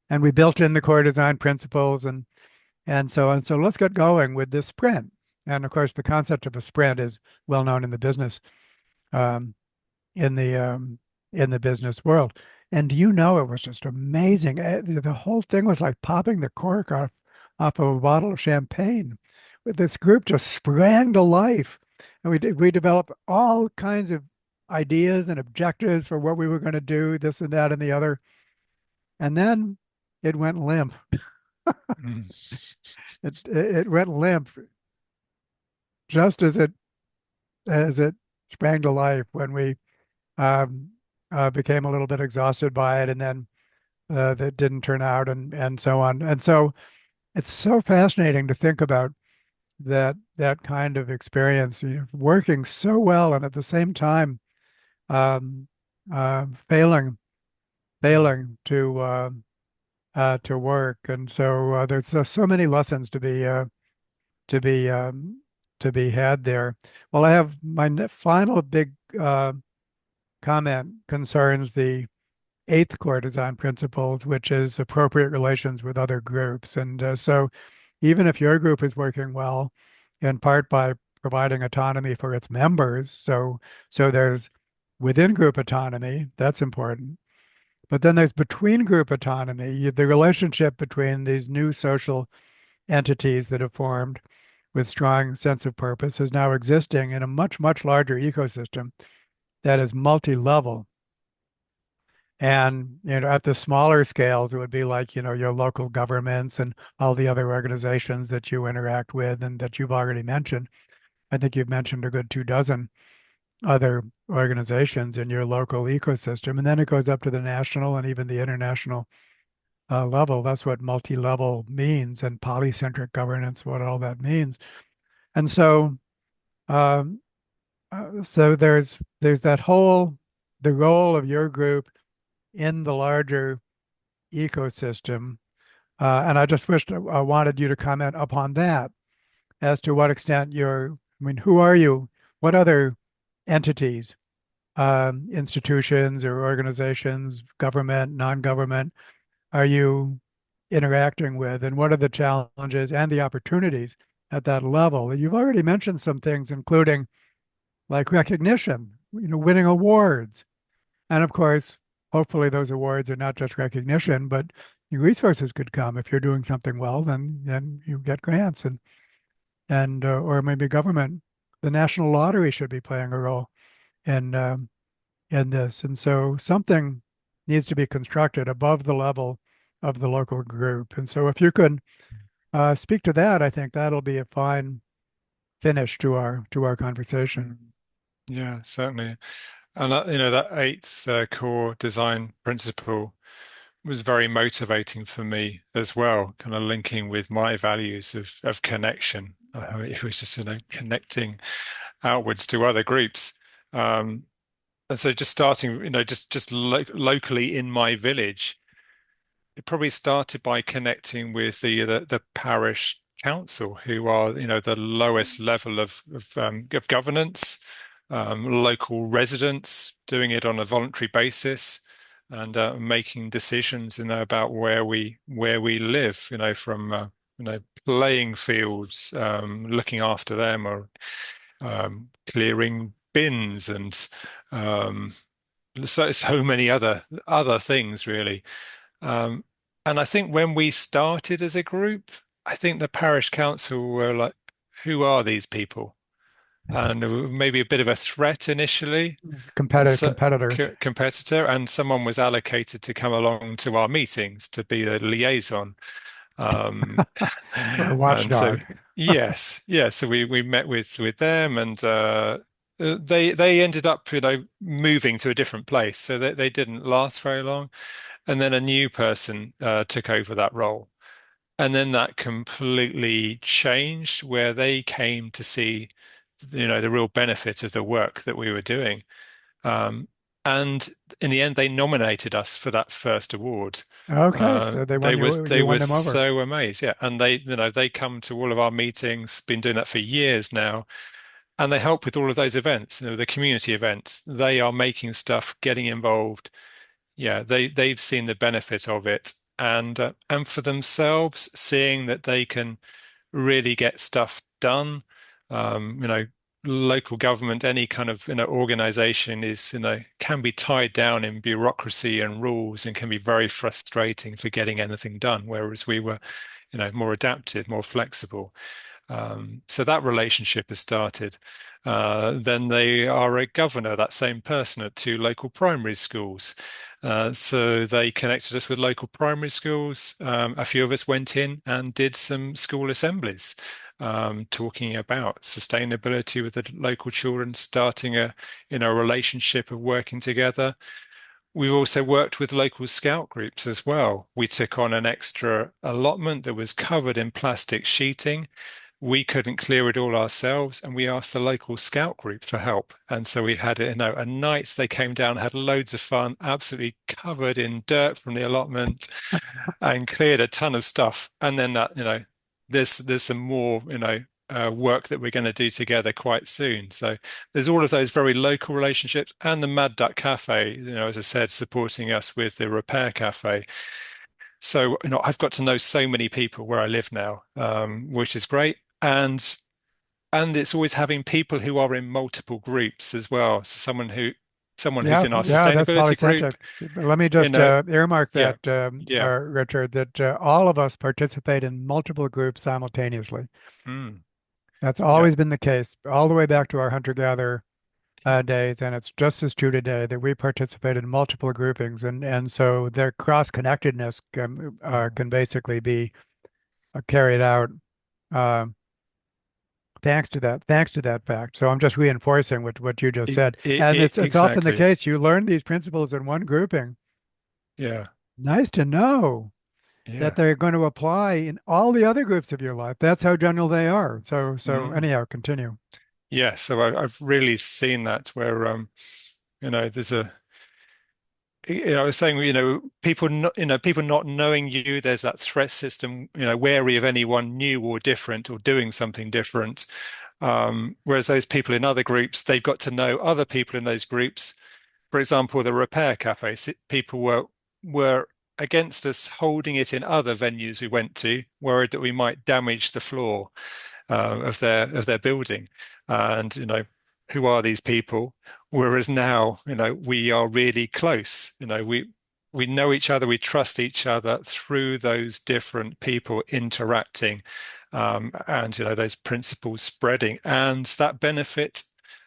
And we built in the core design principles and so on. So let's get going with this sprint. And of course, the concept of a sprint is well known in the business um, in the um, in the business world. And it was just amazing. The whole thing was like popping the cork off of a bottle of champagne. This group just sprang to life, and we developed all kinds of ideas and objectives for what we were going to do, this and that and the other. And then it went limp. mm, It went limp just as it sprang to life when we um, became a little bit exhausted by it, and then that didn't turn out, and so on. And so it's so fascinating to think about that kind of experience, working so well, and at the same time um, failing mm, to work. And so there's so many lessons to be um, to be had there. Well, I have my final big comment concerns the eighth core design principles, which is appropriate relations with other groups. And so even if your group is working well, in part by providing autonomy for its members, so there's within group autonomy, that's important. But then there's between group autonomy, the relationship between these new social entities that have formed with strong sense of purpose is now existing in a much, much larger ecosystem that is multi-level. And at the smaller scales, it would be like, your local governments and all the other organizations that you interact with and that you've already mentioned. I think you've mentioned a good 2 dozen other organizations in your local ecosystem. And then it goes up to the national and even the international level. That's what multi-level means, and polycentric governance, what all that means. And um, so there's the role of your group in the larger ecosystem And I just wanted you to comment upon that as to what extent I mean, who are you? What other entities, institutions or organizations, government, non-government, are you interacting with? And what are the challenges and the opportunities at that level? You've already mentioned some things, including like recognition, winning awards. And of course, hopefully those awards are not just recognition, but resources could come if you're doing something well, then you get grants and or maybe government. The national lottery should be playing a role in this, and so something needs to be constructed above the level of the local group. And so, if you could speak to that, I think that'll be a fine finish to our conversation. Mm. Yeah, certainly. And that eighth core design principle was very motivating for me as well, kind of linking with my values of connection. It was just, connecting outwards to other groups. Um, and so just starting, just locally in my village, it probably started by connecting with the parish council, who are the lowest level of governance, local residents doing it on a voluntary basis, and making decisions about where we live, from playing fields, looking after them, or clearing bins, and so many other things really. um, and I think when we started as a group, I think the parish council were like, who are these people? And maybe a bit of a threat initially, and so Competitors competitor, and someone was allocated to come along to our meetings to be a liaison. Um, or a and so, watchdog. yes, yeah, so we met with them, and they ended up, moving to a different place, so they didn't last very long. And then a new person took over that role. And then that completely changed, where they came to see, the real benefit of the work that we were doing. Um, and in the end, they nominated us for that first award. Okay, so They you were won them over. so amazed, yeah. And they come to all of our meetings, been doing that for years now, and they help with all of those events, the community events. They are making stuff, getting involved. Yeah, they've seen the benefit of it, and for themselves, seeing that they can really get stuff done. Local government, any kind of organization is can be tied down in bureaucracy and rules, and can be very frustrating for getting anything done. Whereas we were, more adaptive, more flexible. So that relationship has started. Then they are a governor, that same person, at two local primary schools. So they connected us with local primary schools. A few of us went in and did some school assemblies, talking about sustainability with the local children, starting a relationship of working together. We've also worked with local scout groups as well. We took on an extra allotment that was covered in plastic sheeting. We couldn't clear it all ourselves, and we asked the local scout group for help. And so we had, a night. They came down, had loads of fun, absolutely covered in dirt from the allotment, and cleared a ton of stuff. And then there's some more, work that we're going to do together quite soon. So there's all of those very local relationships, and the Mad Duck Cafe, as I said, supporting us with the repair cafe. So, I've got to know so many people where I live now, which is great. And it's always having people who are in multiple groups as well. So someone who's Yeah, in our yeah, that's sustainability group, polycentric. But let me you just know, earmark yeah, that, yeah, Richard, that all of us participate in multiple groups simultaneously. mm, That's yeah, always been the case, all the way back to our hunter-gatherer days, and it's just as true today that we participate in multiple groupings, and so their cross-connectedness can basically be carried out uh, thanks to that fact. So I'm just reinforcing what you just said, and it's often the exactly. case you learn these principles in one grouping. Yeah, Nice to know that yeah. they're going to apply in all the other groups of your life. That's how general they are. So Mm. anyhow, continue. Yeah, so I've really seen that, where there's I was saying, people not, people not knowing you, there's that threat system, wary of anyone new or different or doing something different. Whereas those people in other groups, they've got to know other people in those groups. For example, the repair cafes, people were against us holding it in other venues we went to, worried that we might damage the floor of their building. And who are these people? Whereas now, we are really close. We know each other, we trust each other through those different people interacting, and those principles spreading, and that benefit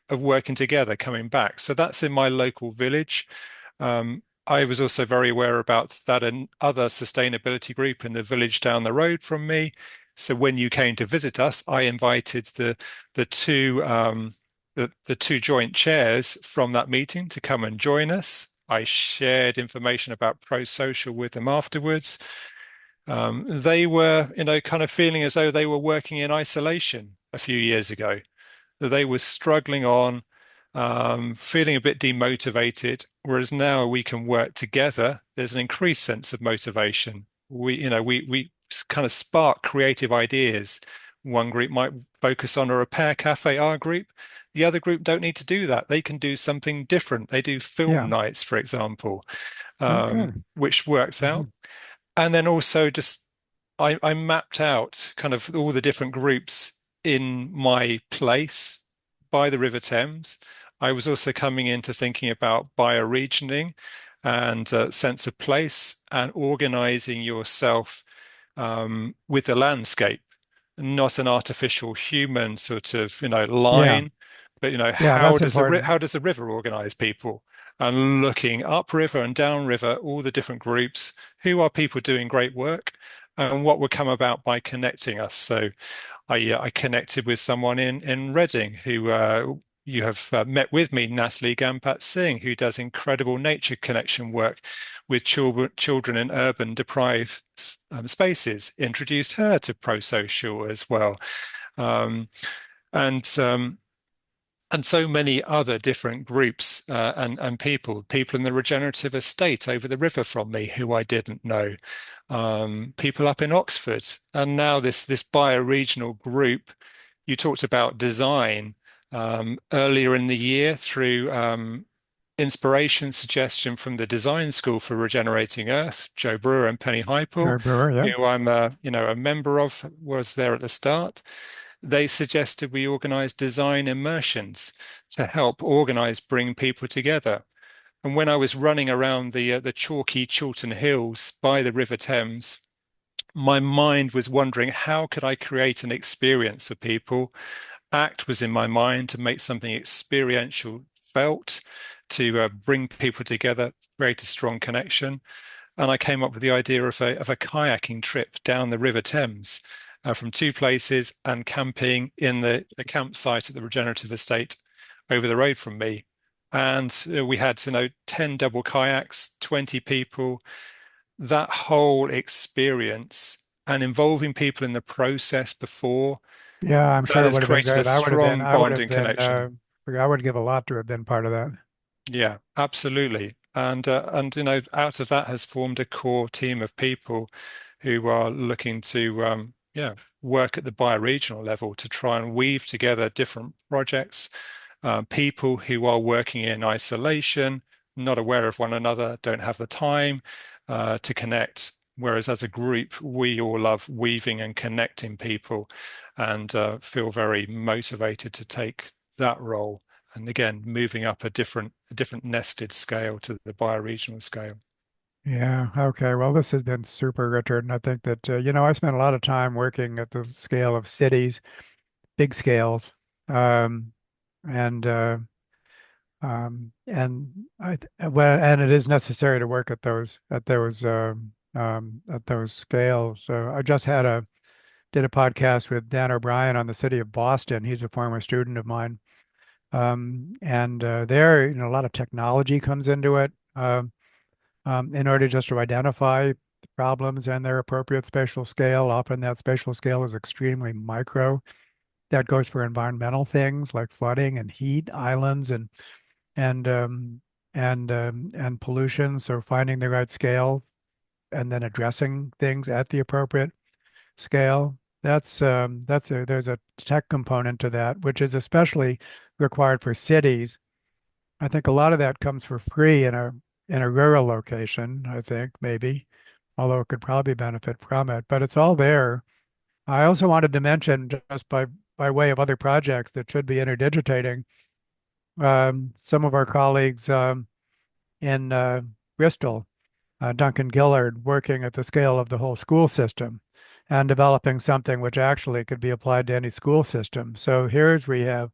of working together coming back. So that's in my local village. I was also very aware about that other sustainability group in the village down the road from me. So when you came to visit us, I invited the two the two joint chairs from that meeting to come and join us. I shared information about Prosocial with them afterwards. They were, kind of feeling as though they were working in isolation a few years ago, that they were struggling on, feeling a bit demotivated, whereas now we can work together. There's an increased sense of motivation. We kind of spark creative ideas. One group might focus on a repair cafe, our group. The other group don't need to do that. They can do something different. They do film Yeah. nights, for example, Okay. which works out. Mhm. And then also just I mapped out kind of all the different groups in my place by the River Thames. I was also coming into thinking about bioregioning and sense of place and organizing yourself with the landscape, not an artificial human sort of, Yeah. line, but Yeah, that's important. how does the river organize people? And looking upriver and downriver, all the different groups, who are people doing great work, and what would come about by connecting us. So I connected with someone in Reading who you have met with me, Natalie Gampat Singh, who does incredible nature connection work with children in urban deprived spaces. Introduced her to Prosocial as well, um, and um, and so many other different groups and people in the regenerative estate over the river from me who I didn't know, people up in Oxford, and now this bioregional group. You talked about design earlier in the year through inspiration suggestion from the Design School for Regenerating Earth, Joe Brewer and Penny Hypel, Very Brewer, yeah. who I'm a member of, was there at the start. They suggested we organize design immersions to help bring people together. And when I was running around the chalky Chiltern Hills by the River Thames, my mind was wondering how could I create an experience for people. ACT was in my mind to make something experiential felt, to bring people together, create a strong connection. And I came up with the idea of a kayaking trip down the River Thames from two places and camping in the campsite at the regenerative estate over the road from me. And we had, 10 double kayaks, 20 people, that whole experience and involving people in the process before, Yeah, I'm that sure it has would have been created a great. strong I would have bonding been, connection. I would give a lot to have been part of that. Yeah, absolutely. And out of that has formed a core team of people who are looking to work at the bioregional level to try and weave together different projects, people who are working in isolation, not aware of one another, don't have the time to connect. Whereas as a group, we all love weaving and connecting people and feel very motivated to take that role. And again, moving up a different nested scale to the bioregional scale. Yeah, okay. Well, this has been super, Richard. And I think that, I spent a lot of time working at the scale of cities, big scales. Um, and and it is necessary to work at those scales. So I just did a podcast with Dan O'Brien on the city of Boston. He's a former student of mine. And there, a lot of technology comes into it in order just to identify problems and their appropriate spatial scale. Often that spatial scale is extremely micro. That goes for environmental things like flooding and heat islands and and pollution. So finding the right scale and then addressing things at the appropriate scale. There's a tech component to that, which is especially required for cities. I think a lot of that comes for free in a rural location, I think, maybe, although it could probably benefit from it, but it's all there. I also wanted to mention, just by way of other projects that should be interdigitating, some of our colleagues in Bristol, Duncan Gillard, working at the scale of the whole school system and developing something which actually could be applied to any school system. So here's we have,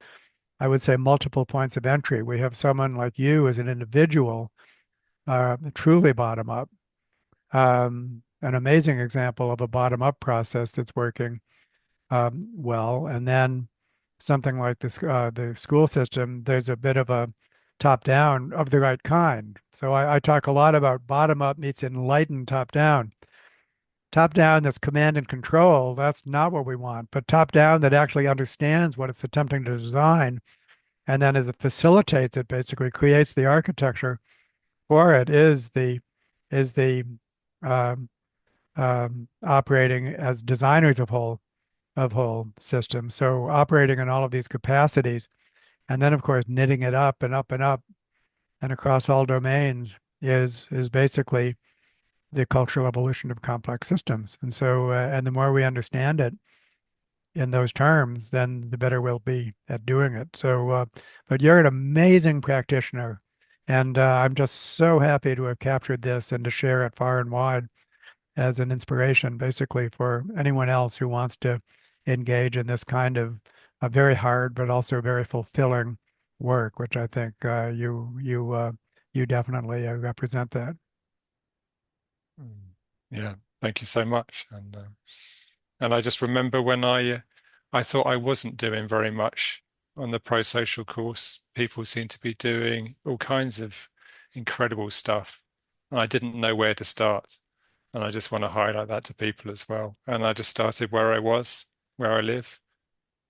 I would say, multiple points of entry. We have someone like you as an individual, truly bottom up, an amazing example of a bottom up process that's working well. And then something like this, the school system, there's a bit of a top down of the right kind. So I talk a lot about bottom up meets enlightened top down. Top down that's command and control, that's not what we want, but top down that actually understands what it's attempting to design. And then as it facilitates it, basically creates the architecture for it is the um, operating as designers of whole systems. So operating in all of these capacities, and then of course knitting it up and up and up and across all domains is basically the cultural evolution of complex systems. And so, and the more we understand it in those terms, then the better we'll be at doing it. So, but you're an amazing practitioner, and I'm just so happy to have captured this and to share it far and wide as an inspiration, basically, for anyone else who wants to engage in this kind of a very hard but also very fulfilling work, which I think you definitely represent that. Mm. Yeah, thank you so much. And I just remember when I thought I wasn't doing very much on the prosocial course. People seem to be doing all kinds of incredible stuff, and I didn't know where to start. And I just want to highlight that to people as well. And I just started where I was, where I live,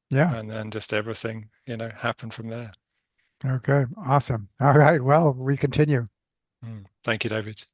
Yeah. and then just everything, happened from there. Okay. Awesome. All right. Well, we continue. Thank you, David.